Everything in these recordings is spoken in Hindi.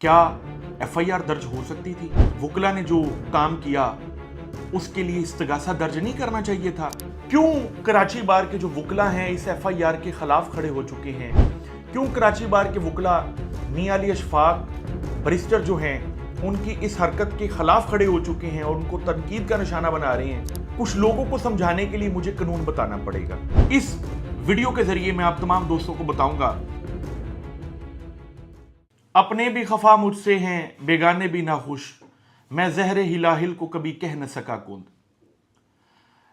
क्या एफआईआर दर्ज हो सकती थी? वुकला ने जो काम किया उसके लिए इस्तगासा दर्ज नहीं करना चाहिए था? क्यों कराची बार के जो वुकला हैं इस एफआईआर के खिलाफ खड़े हो चुके हैं? क्यों कराची बार के वुकला मियां अली अशफाक बैरिस्टर जो हैं उनकी इस हरकत के खिलाफ खड़े हो चुके हैं और उनको तनकीद का निशाना बना रहे हैं? कुछ लोगों को समझाने के लिए मुझे कानून बताना पड़ेगा। इस वीडियो के जरिए मैं आप तमाम दोस्तों को बताऊंगा, अपने भी खफा मुझसे हैं, बेगाने भी ना खुश, मैं जहरे हिलाहिल को कभी कह न सका कुंद।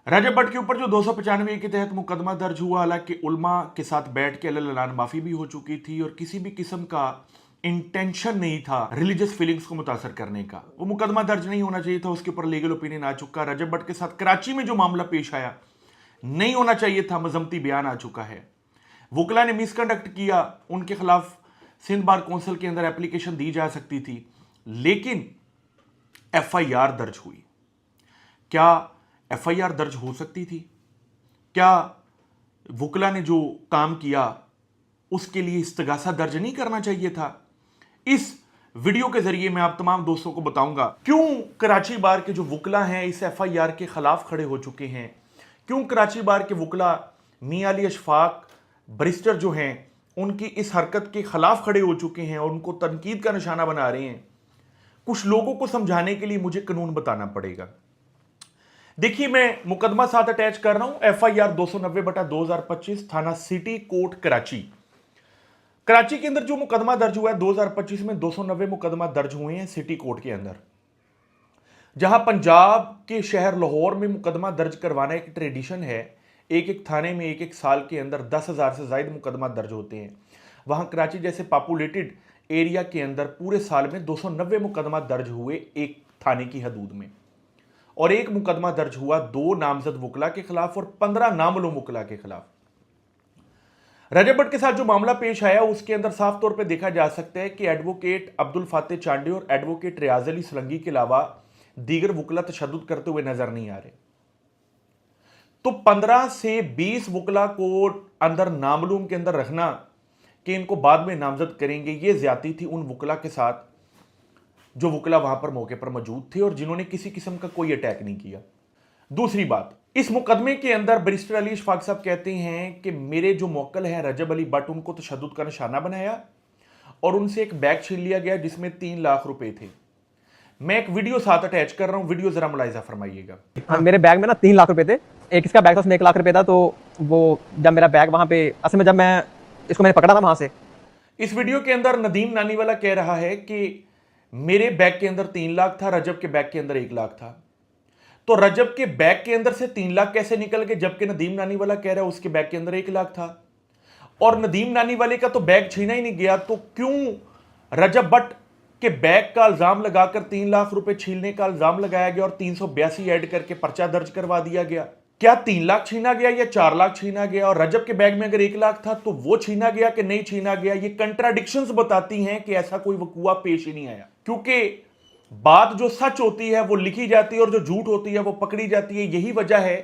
रजब भट्ट के ऊपर जो 295 के तहत मुकदमा दर्ज हुआ, हालांकि उल्मा के साथ बैठ के अल्लाह माफी भी हो चुकी थी और किसी भी किस्म का इंटेंशन नहीं था रिलीजियस फीलिंग्स को मुतासर करने का। वो मुकदमा दर्ज नहीं होना चाहिए था, उसके ऊपर लीगल ओपिनियन आ चुका। रजब भट्ट के साथ कराची में जो मामला पेश आया नहीं होना चाहिए था, मजम्मती बयान आ चुका है। वुकला ने मिसकंडक्ट किया, उनके खिलाफ सिंध बार कौंसिल के अंदर एप्लीकेशन दी जा सकती थी, लेकिन एफआईआर दर्ज हुई। क्या एफआईआर दर्ज हो सकती थी? क्या वुकला ने जो काम किया उसके लिए इस्तगासा दर्ज नहीं करना चाहिए था? इस वीडियो के जरिए मैं आप तमाम दोस्तों को बताऊंगा क्यों कराची बार के जो वुकला हैं इस एफआईआर के खिलाफ खड़े हो चुके हैं। क्यों कराची बार के वुकला मियां अली अशफाक बैरिस्टर जो हैं उनकी इस हरकत के खिलाफ खड़े हो चुके हैं और उनको तनकीद का निशाना बना रहे हैं। कुछ लोगों को समझाने के लिए मुझे कानून बताना पड़ेगा। देखिए, मैं मुकदमा साथ अटैच कर रहा हूं, एफआईआर 290/2025 थाना सिटी कोर्ट कराची। कराची के अंदर जो मुकदमा दर्ज हुआ है 2025 में 290 मुकदमा दर्ज हुए हैं सिटी कोर्ट के अंदर। जहां पंजाब के शहर लाहौर में मुकदमा दर्ज करवाना एक ट्रेडिशन है, एक एक थाने में एक एक साल के अंदर 10,000 से ज्यादा मुकदमा दर्ज होते हैं। वहां कराची जैसे पॉपुलेटेड एरिया के अंदर पूरे साल में 290 मुकदमा दर्ज हुए एक थाने की हदूद में, और एक मुकदमा दर्ज हुआ 2 नामजद वुकला के खिलाफ और 15 नामलूम वुकला के खिलाफ। रजब भट्ट के साथ जो मामला पेश आया उसके अंदर साफ तौर पे देखा जा सकता है कि एडवोकेट अब्दुल फातेह चांडी और एडवोकेट रियाज अली सलंगी के अलावा दीगर वुकला तशद्दुद करते हुए नजर नहीं आ रहे। तो 15 से 20 वुकला को अंदर नामलूम के अंदर रखना कि इनको बाद में नामजद करेंगे, यह ज्यादती थी उन वुकला के साथ जो वुकला वहां पर मौके पर मौजूद थे और जिन्होंने किसी किस्म का कोई अटैक नहीं किया। दूसरी बात, इस मुकदमे के अंदर बैरिस्टर अली अशफाक साहब कहते हैं कि मेरे जो मौक्कल हैं रजब अली भट्ट, उनको तशद्दुद का निशाना बनाया और उनसे एक बैग छीन लिया गया जिसमें 3 लाख रुपए थे। मैं एक वीडियो साथ अटैच कर रहा हूं, वीडियो जरा मुलाहिजा फरमाइएगा। हाँ, मेरे बैग में ना 3 लाख रुपए थे। एक इसका बैग था, उसमें 1 लाख रुपए था। तो वो जब मेरा बैग वहां पे असल में जब मैं इसको मैंने पकड़ा था वहां से, इस वीडियो के अंदर नदीम नानीवाला कह रहा है कि मेरे बैग के अंदर 3 लाख था, रजब के बैग के अंदर 1 लाख था। तो रजब के बैग के अंदर से 3 लाख कैसे निकल गए, जबकि नदीम नानीवाला कह रहा है उसके बैग के अंदर 1 लाख था और नदीम नानीवाले का तो बैग छीना ही नहीं गया। तो क्यों रजब भट्ट के बैग का इल्जाम लगाकर 3 लाख रुपए छीनने का इल्जाम लगाया गया और 382 ऐड करके पर्चा दर्ज करवा दिया गया? क्या 3 लाख छीना गया या 4 लाख छीना गया? और रजब के बैग में अगर 1 लाख था तो वो छीना गया कि नहीं छीना गया? ये कंट्राडिक्शंस बताती हैं कि ऐसा कोई वकूआ पेश ही नहीं आया, क्योंकि बात जो सच होती है वो लिखी जाती है और जो झूठ होती है वो पकड़ी जाती है। यही वजह है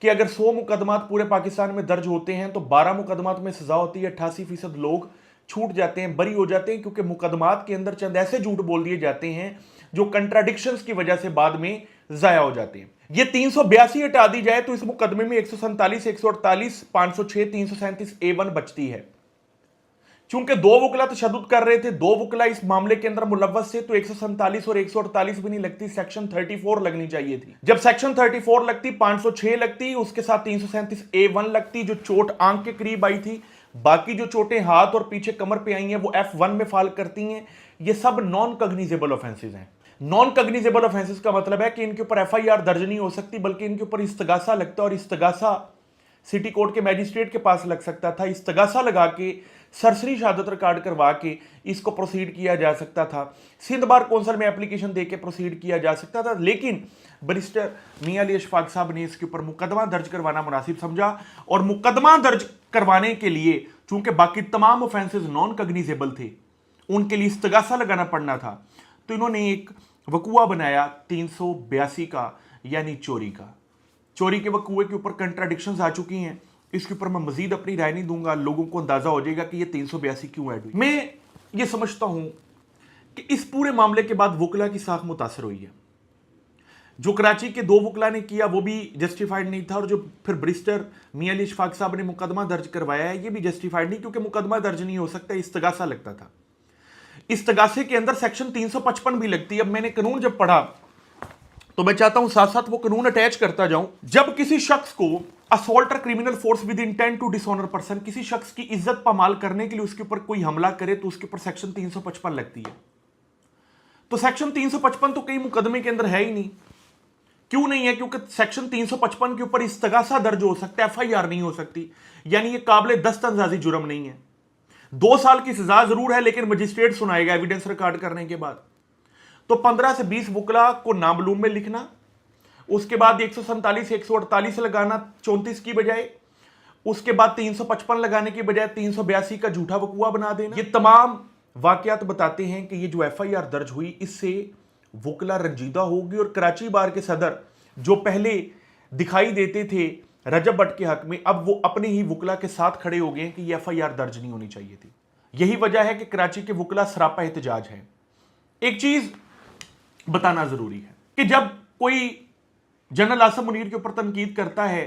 कि अगर 100 मुकदमात पूरे पाकिस्तान में दर्ज होते हैं तो 12 मुकदमात में सजा होती है, 88% लोग छूट जाते हैं, बरी हो जाते हैं, क्योंकि मुकदमात के अंदर चंद ऐसे झूठ बोल दिए जाते हैं जो कंट्राडिक्शंस की वजह से बाद में जाया हो जाते हैं। ये 382 हटा दी जाए तो इस मुकदमे में 147, 148, 506, 337 A1 बचती है। चूंकि 2 वुकला तशद्दुद कर रहे थे, 2 वुकला इस मामले के अंदर मुलव्वस थे, तो 147 और 148 भी नहीं लगती, सेक्शन 34 लगनी चाहिए थी। जब सेक्शन 34 लगती, 506 लगती, उसके साथ 337 A1 लगती जो चोट आंख के करीब आई थी। बाकी जो चोटें हाथ और पीछे कमर पे आई हैं वो F1 में फाल करती हैं। ये सब नॉन कग्निजेबल ऑफेंसेस हैं। नॉन कग्निजेबल ऑफेंसेस का मतलब है कि इनके ऊपर एफआईआर दर्ज नहीं हो सकती, बल्कि इनके ऊपर इस्तगासा लगता है और इस्तगासा सिटी कोर्ट के मैजिस्ट्रेट के पास लग सकता था। इस्तगासा लगा के सरसरी शहादत रिकॉर्ड करवा के इसको प्रोसीड किया जा सकता था। सिंध बार कौंसिल में एप्लीकेशन देके प्रोसीड किया जा सकता था, लेकिन बैरिस्टर मियां अली अशफाक साहब ने इसके ऊपर मुकदमा दर्ज करवाना मुनासिब समझा और मुकदमा दर्ज करवाने के लिए चूंकि बाकी तमाम ऑफेंसेस नॉन कग्निजेबल थे, उनके लिए इस्तगासा लगाना पड़ना था, तो इन्होंने एक वकूआ बनाया 382 का, यानी चोरी का। चोरी के वकूए के ऊपर कंट्राडिक्शंस आ चुकी हैं, इसके ऊपर मैं मजीद अपनी राय नहीं दूंगा, लोगों को अंदाजा हो जाएगा कि ये 382 क्यों ऐड हुई। मैं ये समझता हूं कि इस पूरे मामले के बाद वकला की साख मुतासर हुई है। जो कराची के 2 वकला ने किया वो भी जस्टिफाइड नहीं था, और जो फिर बैरिस्टर मियां अली इशफाक साहब ने मुकदमा दर्ज करवाया है ये भी जस्टिफाइड नहीं, क्योंकि मुकदमा दर्ज नहीं हो सकता, इस्तगासा लगता था। इस्तगासे के अंदर सेक्शन 355 भी लगती है। अब मैंने कानून जब पढ़ा तो मैं चाहता हूं साथ साथ वो कानून अटैच करता जाऊं। जब किसी शख्स को असॉल्ट और criminal force with intent to dishonour person, किसी शख्स की इज्जत पामाल करने के लिए उसके ऊपर कोई हमला करे तो उसके ऊपर सेक्शन 355 लगती है। तो सेक्शन 355 तो कई मुकदमे के अंदर है ही नहीं। क्यों नहीं है? क्योंकि सेक्शन 355 के ऊपर इस्तगासा दर्ज हो सकता है, एफआईआर नहीं हो सकती, यानी ये काबिल दस्तअंदाजी जुर्म नहीं है। 2 साल की सजा जरूर है, लेकिन मजिस्ट्रेट सुनाएगा एविडेंस रिकॉर्ड करने के बाद। तो 15 से 20 वकला को नामलूम में लिखना, उसके बाद 147 148 लगाना 34 की बजाय, उसके बाद 355 लगाने की बजाय 382 का झूठा वकूआ बना देना। ये तमाम वाकयात बताते हैं कि ये जो एफआईआर दर्ज हुई इससे वकला रंजीदा होगी, और कराची बार के सदर जो पहले दिखाई देते थे रजब भट्ट के हक में, अब वो अपने ही वकला के साथ खड़े हो गए हैं कि ये एफआईआर दर्ज नहीं होनी चाहिए थी। यही वजह है कि कराची के वकला सरापा एहतजाज है। एक चीज बताना जरूरी है कि जब कोई जनरल आसम मुनीर के ऊपर तनकीद करता है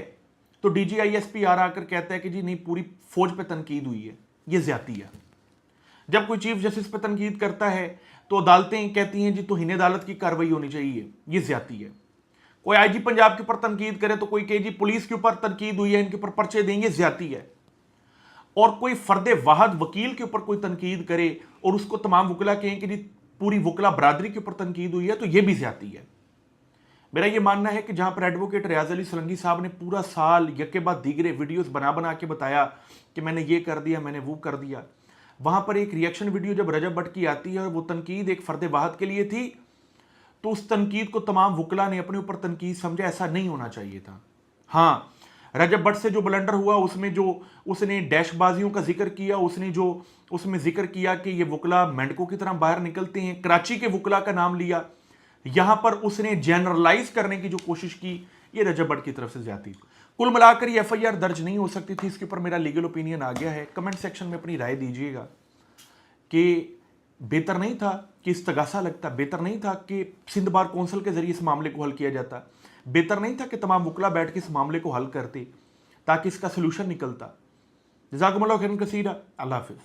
तो डीजीआईएसपी आकर कहता है कि जी नहीं, पूरी फौज पे तनकीद हुई है, ये ज्यादती है। जब कोई चीफ जस्टिस पे तनकीद करता है तो अदालतें कहती हैं जी तौहीन अदालत की कार्रवाई होनी चाहिए, ये ज्यादती है। कोई आईजी पंजाब के ऊपर तनकीद करे तो कोई कहे जी पुलिस के ऊपर तनकीद हुई है, इनके ऊपर पर्चे देंगे, ज्यादती है। और कोई फर्द वाहद वकील के ऊपर कोई तनकीद करे और उसको तमाम वकला कहें कि जी पूरी वकला बरादरी के ऊपर तनकीद हुई है, तो यह भी ज्यादती है। मेरा यह मानना है कि जहां पर एडवोकेट रियाज अली सोलंकी साहब ने पूरा साल यके बाद दीगरे वीडियोस बना के बताया कि मैंने ये कर दिया, मैंने वो कर दिया, वहां पर एक रिएक्शन वीडियो जब रजब भट्ट की आती है और वो तनकीद एक फर्द वाहद के लिए थी, तो उस तनकीद को तमाम वकला ने अपने ऊपर तनकीद समझा। ऐसा नहीं होना चाहिए था। हाँ, रजब भट्ट से जो ब्लंडर हुआ उसमें जो उसने डैशबाजियों का जिक्र किया, उसने जो उसमें जिक्र किया कि ये वकला मेंढकों की तरह बाहर निकलते हैं, कराची के वकला का नाम लिया, यहां पर उसने जनरलाइज करने की जो कोशिश की, ये रजब भट्ट की तरफ से ज्यादती थी। कुल मिलाकर ये एफआईआर दर्ज नहीं हो सकती थी। इसके ऊपर मेरा लीगल ओपिनियन आ गया है। कमेंट सेक्शन में अपनी राय दीजिएगा कि बेहतर नहीं था कि इस्तगासा लगता, बेहतर नहीं था कि सिंध बार कौंसिल के जरिए इस मामले को हल किया जाता, बेहतर नहीं था कि तमाम वकला बैठ के इस मामले को हल करते ताकि इसका सोल्यूशन निकलता। जज़ाकुमुल्लाह खैरन कसीरा। अल्लाह हाफिज़।